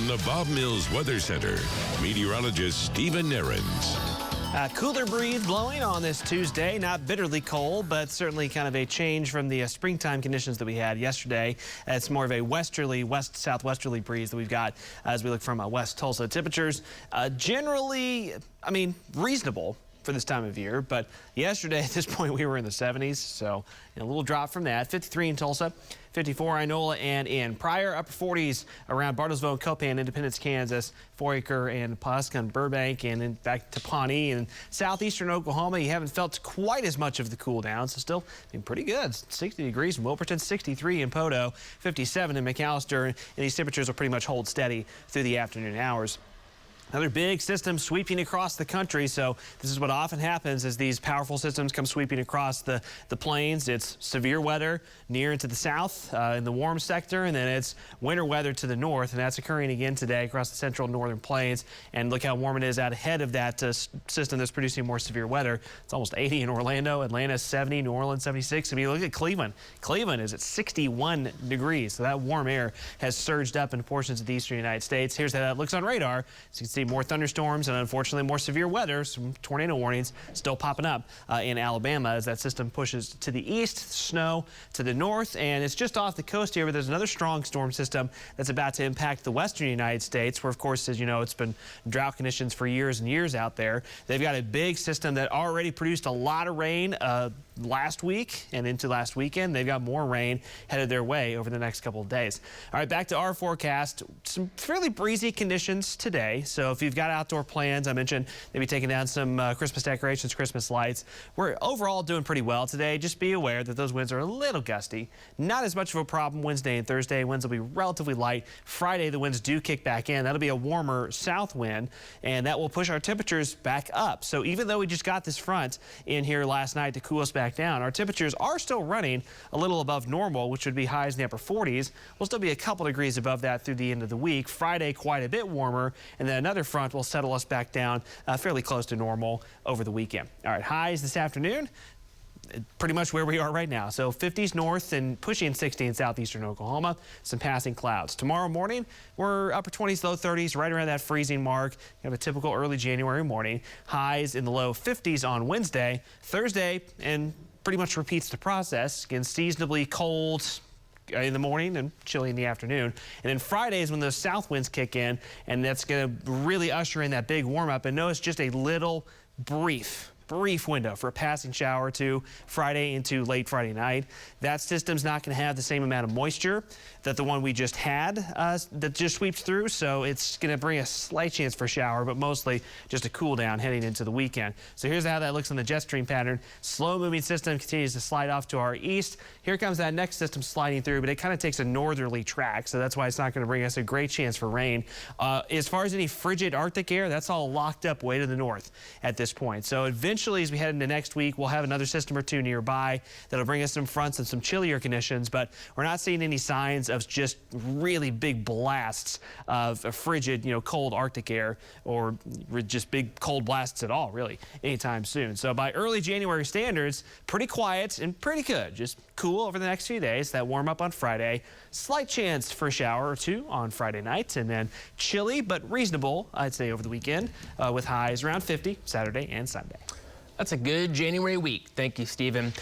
From the Bob Mills Weather Center, meteorologist Stephen Nehrenz. Cooler breeze blowing on this Tuesday. Not bitterly cold, but certainly kind of a change from the springtime conditions that we had yesterday. It's more of a westerly, west-southwesterly breeze that we've got as we look from West Tulsa. Temperatures generally, reasonable for this time of year, but yesterday at this point we were in the 70s, so a little drop from that. 53 in Tulsa, 54 in Inola and in Pryor, upper 40s around Bartlesville and Copan, Independence, Kansas, Foraker and Pawhuska and Burbank, and then back to Pawnee and southeastern Oklahoma. You haven't felt quite as much of the cool down, so still been pretty good. 60 degrees in Wilburton, 63 in Podo, 57 in McAllister, and these temperatures will pretty much hold steady through the afternoon hours. Another big system sweeping across the country, so this is what often happens as these powerful systems come sweeping across the plains. It's severe weather near and to the south in the warm sector, and then it's winter weather to the north, and that's occurring again today across the central and northern plains. And look how warm it is out ahead of that system that's producing more severe weather. It's almost 80 in Orlando, Atlanta 70, New Orleans 76. Look at Cleveland. Cleveland is at 61 degrees, so that warm air has surged up in portions of the eastern United States. Here's how that looks on radar. So you can see more thunderstorms and unfortunately more severe weather. Some tornado warnings still popping up in Alabama as that system pushes to the east, snow to the north, and it's just off the coast here, but there's another strong storm system that's about to impact the western United States, where of course, as you know, it's been drought conditions for years and years out there. They've got a big system that already produced a lot of rain last week and into last weekend. They've got more rain headed their way over the next couple of days. All right, back to our forecast. Some fairly breezy conditions today, so if you've got outdoor plans, I mentioned maybe taking down some Christmas decorations, Christmas lights. We're overall doing pretty well today. Just be aware that those winds are a little gusty. Not as much of a problem Wednesday and Thursday. Winds will be relatively light. Friday, the winds do kick back in. That'll be a warmer south wind, and that will push our temperatures back up. So even though we just got this front in here last night to cool us back down, our temperatures are still running a little above normal, which would be highs in the upper 40s. We'll still be a couple degrees above that through the end of the week. Friday, quite a bit warmer, and then another front will settle us back down fairly close to normal over the weekend. All right, highs this afternoon, pretty much where we are right now. So 50s north and pushing 60 in southeastern Oklahoma. Some passing clouds. Tomorrow morning, we're upper 20s, low 30s, right around that freezing mark. You have a typical early January morning. Highs in the low 50s on Wednesday. Thursday, and pretty much repeats the process. Again, seasonably cold in the morning and chilly in the afternoon. And then Friday is when those south winds kick in, and that's going to really usher in that big warm up. And notice just a little brief window for a passing shower or two Friday into late Friday night. That system's not going to have the same amount of moisture that the one we just had that just sweeps through, so it's going to bring a slight chance for a shower, but mostly just a cool down heading into the weekend. So here's how that looks on the jet stream pattern. Slow moving system continues to slide off to our east. Here comes that next system sliding through, but it kind of takes a northerly track, so that's why it's not going to bring us a great chance for rain. As far as any frigid Arctic air, that's all locked up way to the north at this point. So eventually, as we head into next week, we'll have another system or two nearby that'll bring us some fronts and some chillier conditions, but we're not seeing any signs of just really big blasts of a frigid, cold Arctic air, or just big cold blasts at all, really, anytime soon. So by early January standards, pretty quiet and pretty good. Just cool over the next few days. That warm up on Friday. Slight chance for a shower or two on Friday night, and then chilly but reasonable, I'd say, over the weekend with highs around 50 Saturday and Sunday. That's a good January week. Thank you, Stephen.